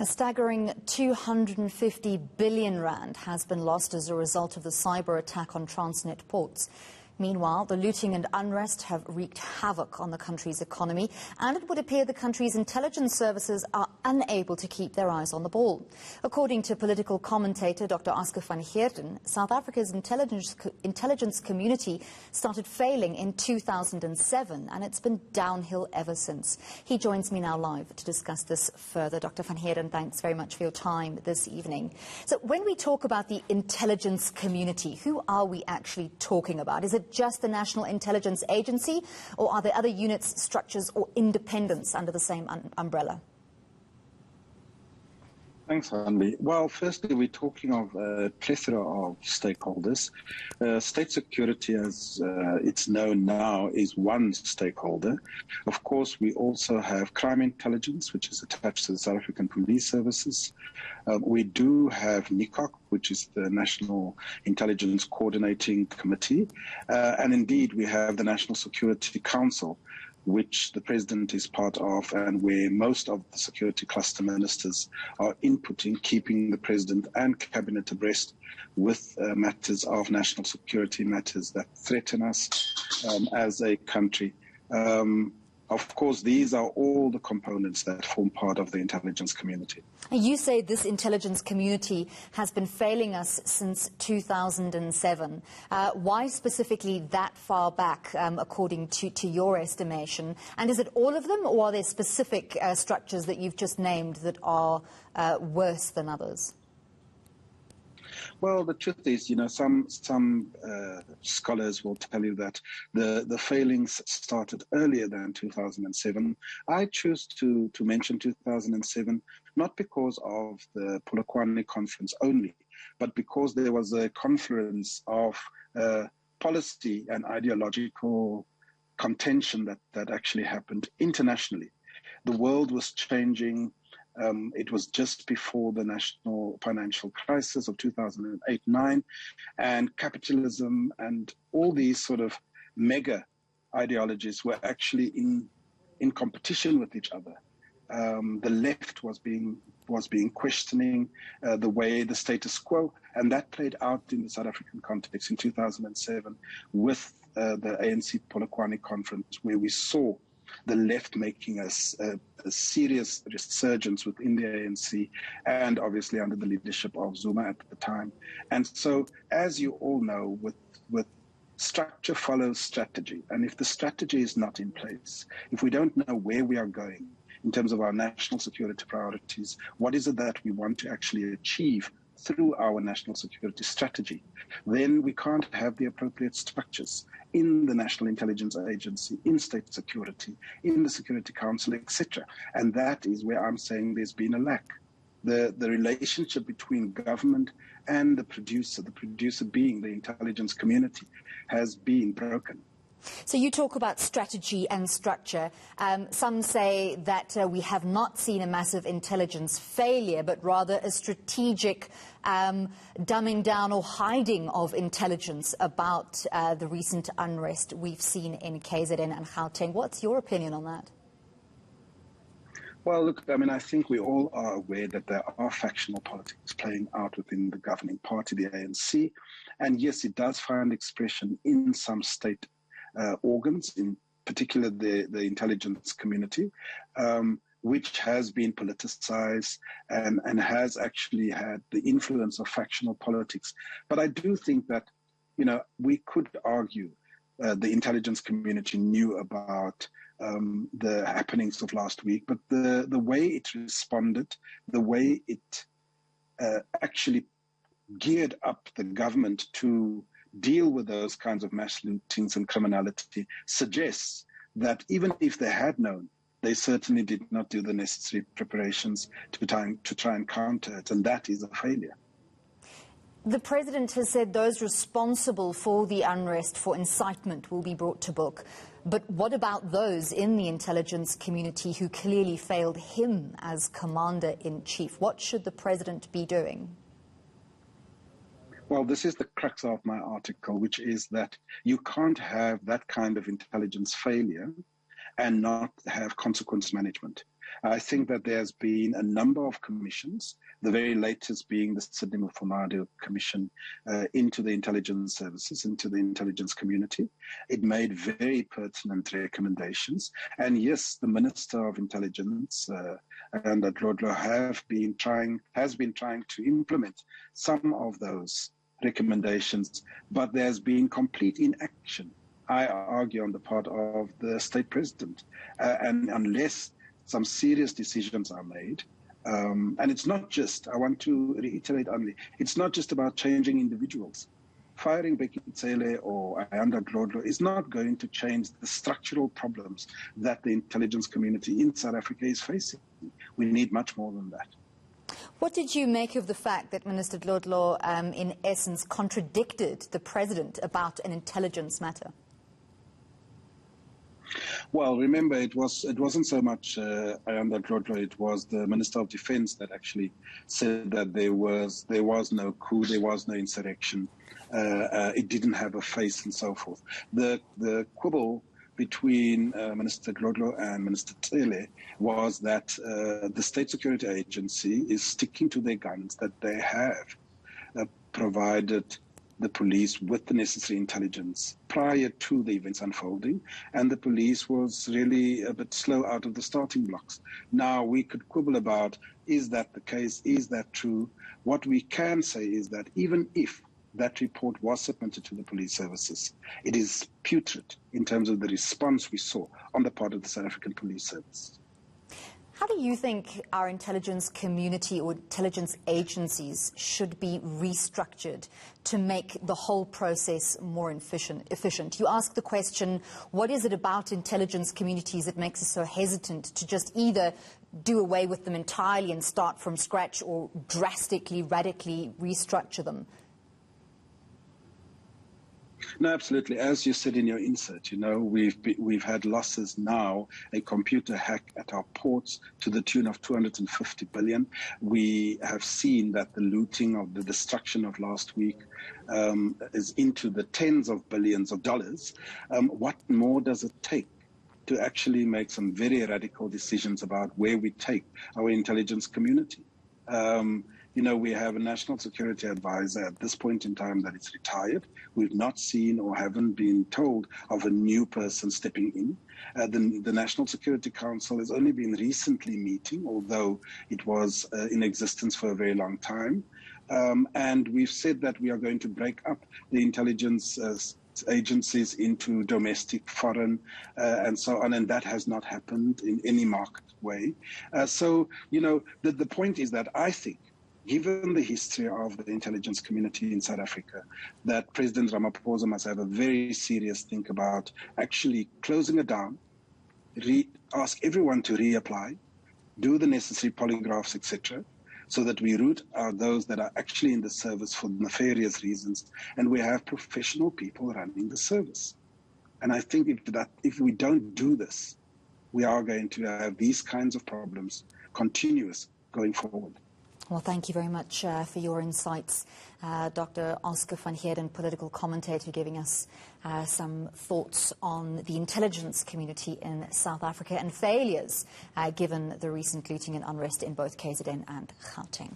A staggering 250 billion rand has been lost as a result of the cyber attack on Transnet ports. Meanwhile, the looting and unrest have wreaked havoc on the country's economy, and it would appear the country's intelligence services are unable to keep their eyes on the ball. According to political commentator Dr. van Heerden, South Africa's intelligence community started failing in 2007, and it's been downhill ever since. He joins me now live to discuss this further. Dr. van Heerden, thanks very much for your time this evening. So when we talk about the intelligence community, who are we actually talking about? Is it just the National Intelligence Agency, or are there other units, structures or independents under the same umbrella? Thanks, Andy. Well, firstly, we're talking of a plethora of stakeholders. State security, as it's known now, is one stakeholder. Of course, we also have crime intelligence, which is attached to the South African Police Services. We do have NICOC, which is the National Intelligence Coordinating Committee. And indeed, we have the National Security Council, which the President is part of, and where most of the security cluster ministers are inputting, keeping the President and Cabinet abreast with matters of national security, matters that threaten us as a country. Of course, these are all the components that form part of the intelligence community. You say this intelligence community has been failing us since 2007. Why specifically that far back, according to your estimation? And is it all of them, or are there specific structures that you've just named that are worse than others? Well, the truth is, some scholars will tell you that the failings started earlier than 2007. I choose to mention 2007 not because of the Polokwane conference only, but because there was a confluence of policy and ideological contention that actually happened internationally. The world was changing. It was just before the national financial crisis of 2008-9, and capitalism and all these sort of mega ideologies were actually in competition with each other. The left was being questioning the way the status quo, and that played out in the South African context in 2007 with the ANC Polokwane conference, where we saw the left making a serious resurgence within the ANC, and obviously under the leadership of Zuma at the time. And so, as you all know, with structure follows strategy. And if the strategy is not in place, if we don't know where we are going in terms of our national security priorities, what is it that we want to actually achieve through our national security strategy, then we can't have the appropriate structures in the National Intelligence Agency, in state security, in the Security Council, etc. And that is where I'm saying there's been a lack. The relationship between government and the producer being the intelligence community, has been broken. So you talk about strategy and structure. Some say that we have not seen a massive intelligence failure, but rather a strategic dumbing down or hiding of intelligence about the recent unrest we've seen in KZN and Gauteng. What's your opinion on that? Well, look, I think we all are aware that there are factional politics playing out within the governing party, the ANC. And yes, it does find expression in some state organs, in particular the intelligence community, which has been politicized and has actually had the influence of factional politics. But I do think that, we could argue the intelligence community knew about the happenings of last week, but the way it responded, the way it actually geared up the government to deal with those kinds of mass lootings and criminality suggests that even if they had known, they certainly did not do the necessary preparations to try and counter it, and that is a failure. The President has said those responsible for the unrest, for incitement, will be brought to book. But what about those in the intelligence community who clearly failed him as Commander-in-Chief? What should the President be doing? Well, this is the crux of my article, which is that you can't have that kind of intelligence failure and not have consequence management. I think that there's been a number of commissions, the very latest being the Sydney Mufumadu Commission into the intelligence services, into the intelligence community. It made very pertinent recommendations. And yes, the Minister of Intelligence, and Lodlo, has been trying to implement some of those recommendations, but there's been complete inaction, I argue, on the part of the state president. And unless some serious decisions are made, and it's not just, I want to reiterate only, it's not just about changing individuals. Firing Bheki Cele or Ayanda Glodlo is not going to change the structural problems that the intelligence community in South Africa is facing. We need much more than that. What did you make of the fact that Minister Glodlo, in essence, contradicted the president about an intelligence matter? Well, remember, it wasn't so much Ayanda Glodlo, it was the Minister of Defence that actually said that there was no coup, there was no insurrection, it didn't have a face and so forth. The quibble between Minister Glodlo and Minister Cele was that the State Security Agency is sticking to their guns, that they have provided the police with the necessary intelligence prior to the events unfolding, and the police was really a bit slow out of the starting blocks. Now, we could quibble about, is that the case, is that true? What we can say is that even if that report was submitted to the police services, it is putrid in terms of the response we saw on the part of the South African Police Service. How do you think our intelligence community or intelligence agencies should be restructured to make the whole process more efficient? You ask the question, what is it about intelligence communities that makes us so hesitant to just either do away with them entirely and start from scratch, or drastically, radically restructure them? No, absolutely. As you said in your insert, we've had losses now, a computer hack at our ports to the tune of 250 billion. We have seen that the looting of the destruction of last week is into the tens of billions of dollars. What more does it take to actually make some very radical decisions about where we take our intelligence community? We have a national security advisor at this point in time that is retired. We've not seen or haven't been told of a new person stepping in. The National Security Council has only been recently meeting, although it was in existence for a very long time. And we've said that we are going to break up the intelligence agencies into domestic, foreign, and so on, and that has not happened in any marked way. The point is that I think, given the history of the intelligence community in South Africa, that President Ramaphosa must have a very serious think about actually closing it down, ask everyone to reapply, do the necessary polygraphs, etc., so that we root out those that are actually in the service for nefarious reasons, and we have professional people running the service. And I think if we don't do this, we are going to have these kinds of problems continuous going forward. Well, thank you very much for your insights, Dr. Oscar van Heerden, political commentator, giving us some thoughts on the intelligence community in South Africa and failures given the recent looting and unrest in both KZN and Gauteng.